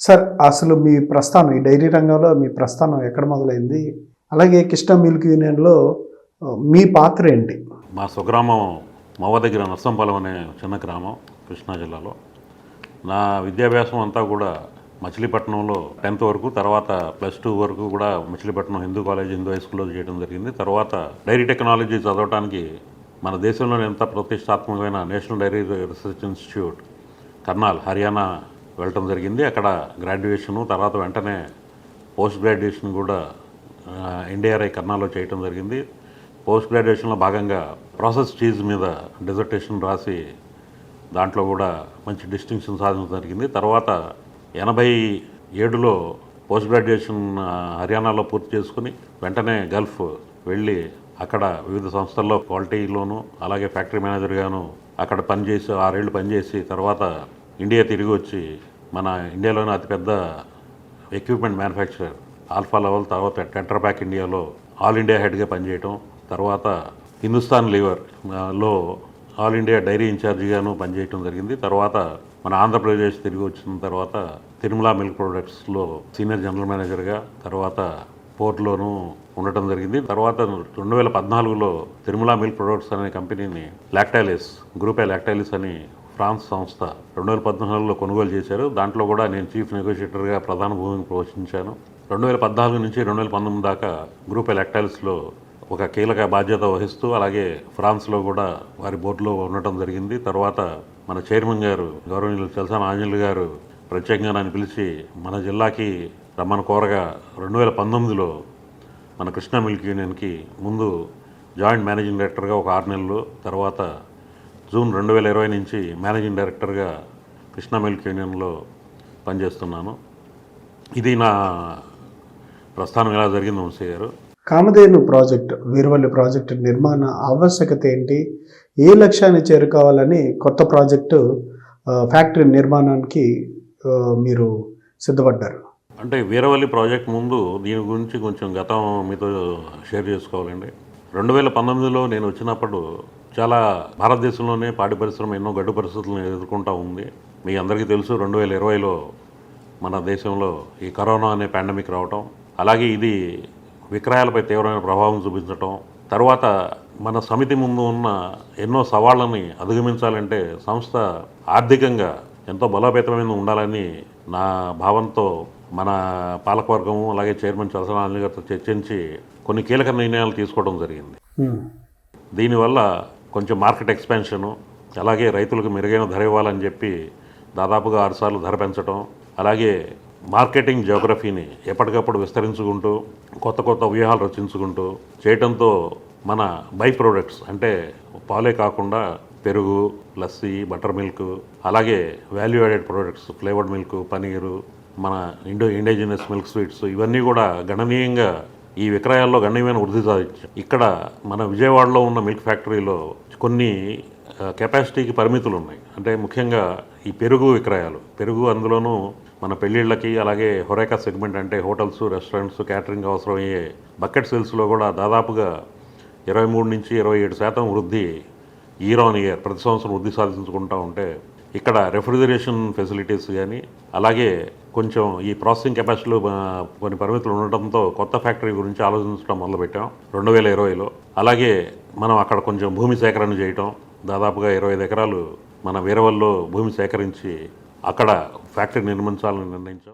Sir అసలు మీ ప్రస్థానం ఈ డైరీ రంగంలో మీ ప్రస్థానం ఎక్కడ మొదలైంది? అలాగే కృష్ణా మిల్క్ యూనియన్‌లో మీ పాత్ర ఏంటి? మా స్వగ్రామం మవ్వ దగ్గర నర్సంపాలెం అనే చిన్న గ్రామం కృష్ణా జిల్లాలో. నా విద్యాభ్యాసం అంతా కూడా మచిలీపట్నంలో 10th వరకు, తర్వాత +2 వరకు కూడా మచిలీపట్నం హిందూ కాలేజ్, హిందూ హై స్కూల్లో చేయడం జరిగింది. తర్వాత డైరీ టెక్నాలజీ చదవడానికి మన దేశంలోని ఎంత ప్రతిష్టాత్మకమైన national dairy research institute Karnal, Haryana వెళ్ళటం జరిగింది. అక్కడ గ్రాడ్యుయేషను, తర్వాత వెంటనే పోస్ట్ గ్రాడ్యుయేషన్ కూడా ఎన్డీఆర్ఐ కర్నాల్లో చేయటం జరిగింది. పోస్ట్ గ్రాడ్యుయేషన్లో భాగంగా ప్రాసెస్ చీజ్ మీద డిజర్టేషన్ రాసి దాంట్లో కూడా మంచి డిస్టింక్షన్ సాధించడం జరిగింది. తర్వాత 87లో పోస్ట్ గ్రాడ్యుయేషన్ హర్యానాలో పూర్తి చేసుకుని వెంటనే గల్ఫ్ వెళ్ళి అక్కడ వివిధ సంస్థల్లో క్వాలిటీలోను, అలాగే ఫ్యాక్టరీ మేనేజర్గాను అక్కడ పనిచేసి 6 ఏళ్ళు పనిచేసి తర్వాత ఇండియా తిరిగి వచ్చి మన ఇండియాలోనే అతిపెద్ద ఎక్విప్మెంట్ మ్యానుఫ్యాక్చరర్ ఆల్ఫా లెవెల్, తర్వాత టెట్రా ప్యాక్ ఇండియాలో ఆల్ ఇండియా హెడ్గా పనిచేయటం, తర్వాత హిందుస్థాన్ లీవర్లో ఆల్ ఇండియా డైరీ ఇన్ఛార్జిగాను పనిచేయటం జరిగింది. తర్వాత మన ఆంధ్రప్రదేశ్ తిరిగి వచ్చిన తర్వాత తిరుమల మిల్క్ ప్రొడక్ట్స్లో సీనియర్ జనరల్ మేనేజర్గా, తర్వాత పోర్ట్లోనూ ఉండటం జరిగింది. తర్వాత 2014లో తిరుమల మిల్క్ ప్రొడక్ట్స్ అనే కంపెనీని లాక్టాలిస్, గ్రూప్ ఏ లాక్టాలిస్ అని ఫ్రాన్స్ సంస్థ 2014లో కొనుగోలు చేశారు. దాంట్లో కూడా నేను చీఫ్ నెగోషియేటర్గా ప్రధాన భూమిని పోషించాను. 2014 నుంచి 2019 దాకా గ్రూప్ ఏ లాక్టాలిస్లో ఒక కీలక బాధ్యత వహిస్తూ, అలాగే ఫ్రాన్స్లో కూడా వారి బోర్డులో ఉండటం జరిగింది. తర్వాత మన చైర్మన్ గారు గౌరవనీయులు చలసాని ఆంజనేయులు గారు ప్రత్యేకంగా నన్ను పిలిచి మన జిల్లాకి రమ్మని కోరగా 2019లో మన కృష్ణా మిల్క్ యూనియన్కి ముందు జాయింట్ మేనేజింగ్ డైరెక్టర్గా ఒక 6 నెలలు, తర్వాత జూన్ 2020 నుంచి మేనేజింగ్ డైరెక్టర్గా కృష్ణా మిల్క్ యూనియన్లో పనిచేస్తున్నాను. ఇది నా ప్రస్థానం ఎలా జరిగింది వంశీ గారు. కామధేను ప్రాజెక్ట్, వీరవల్లి ప్రాజెక్టు నిర్మాణ ఆవశ్యకత ఏంటి? ఏ లక్ష్యాన్ని చేరుకోవాలని కొత్త ప్రాజెక్టు ఫ్యాక్టరీ నిర్మాణానికి మీరు సిద్ధపడ్డారు? అంటే వీరవల్లి ప్రాజెక్ట్ ముందు దీని గురించి కొంచెం గతం మీతో షేర్ చేసుకోవాలండి. 2019లో నేను వచ్చినప్పుడు చాలా భారతదేశంలోనే పాడి పరిశ్రమ ఎన్నో గడ్డు పరిస్థితులను ఎదుర్కొంటూ ఉంది. మీ అందరికీ తెలుసు 2020లో మన దేశంలో ఈ కరోనా అనే పాండమిక్ రావటం, అలాగే ఇది విక్రయాలపై తీవ్రమైన ప్రభావం చూపించటం, తర్వాత మన సమితి ముందు ఉన్న ఎన్నో సవాళ్ళని అధిగమించాలంటే సంస్థ ఆర్థికంగా ఎంతో బలోపేతమైన ఉండాలని నా భావంతో మన పాలకవర్గము, అలాగే చైర్మన్ చలసాని ఆంజనేయులు గారితో చర్చించి కొన్ని కీలక నిర్ణయాలు తీసుకోవడం జరిగింది. దీనివల్ల కొంచెం మార్కెట్ ఎక్స్పాన్షను, అలాగే రైతులకు మెరుగైన ధర ఇవ్వాలని చెప్పి దాదాపుగా 6 సార్లు ధర పెంచడం, అలాగే మార్కెటింగ్ జియోగ్రఫీని ఎప్పటికప్పుడు విస్తరించుకుంటూ కొత్త కొత్త వ్యూహాలు రచించుకుంటూ చేయటంతో మన బై ప్రొడక్ట్స్ అంటే పాలే కాకుండా పెరుగు, లస్సీ, బటర్ మిల్క్, అలాగే value added products, flavoured milk, paneer, మన ఇండిజినస్ మిల్క్ స్వీట్స్, ఇవన్నీ కూడా గణనీయంగా ఈ విక్రయాల్లో గణనీయమైన వృద్ధి సాధించాం. ఇక్కడ మన విజయవాడలో ఉన్న మిల్క్ ఫ్యాక్టరీలో కొన్ని కెపాసిటీకి పరిమితులు ఉన్నాయి. అంటే ముఖ్యంగా ఈ పెరుగు విక్రయాలు, పెరుగు అందులోనూ మన పెళ్ళిళ్ళకి, అలాగే హొరేకా సెగ్మెంట్ అంటే హోటల్స్, రెస్టారెంట్స్, క్యాటరింగ్ అవసరమయ్యే బకెట్ సేల్స్లో కూడా దాదాపుగా 23 నుంచి 27% వృద్ధి ఇయర్ ఆన్ ఇయర్ ప్రతి సంవత్సరం వృద్ధి సాధించుకుంటూ ఉంటే, ఇక్కడ రెఫ్రిజరేషన్ ఫెసిలిటీస్ కానీ, అలాగే కొంచెం ఈ ప్రాసెసింగ్ కెపాసిటీలో కొన్ని పరిమితులు ఉండటంతో కొత్త ఫ్యాక్టరీ గురించి ఆలోచించడం మొదలుపెట్టాం 2020లో. అలాగే మనం అక్కడ కొంచెం భూమి సేకరణ చేయటం, దాదాపుగా 25 ఎకరాలు మన వీరవల్లో భూమి సేకరించి అక్కడ ఫ్యాక్టరీ నిర్మించాలని నిర్ణయించాం.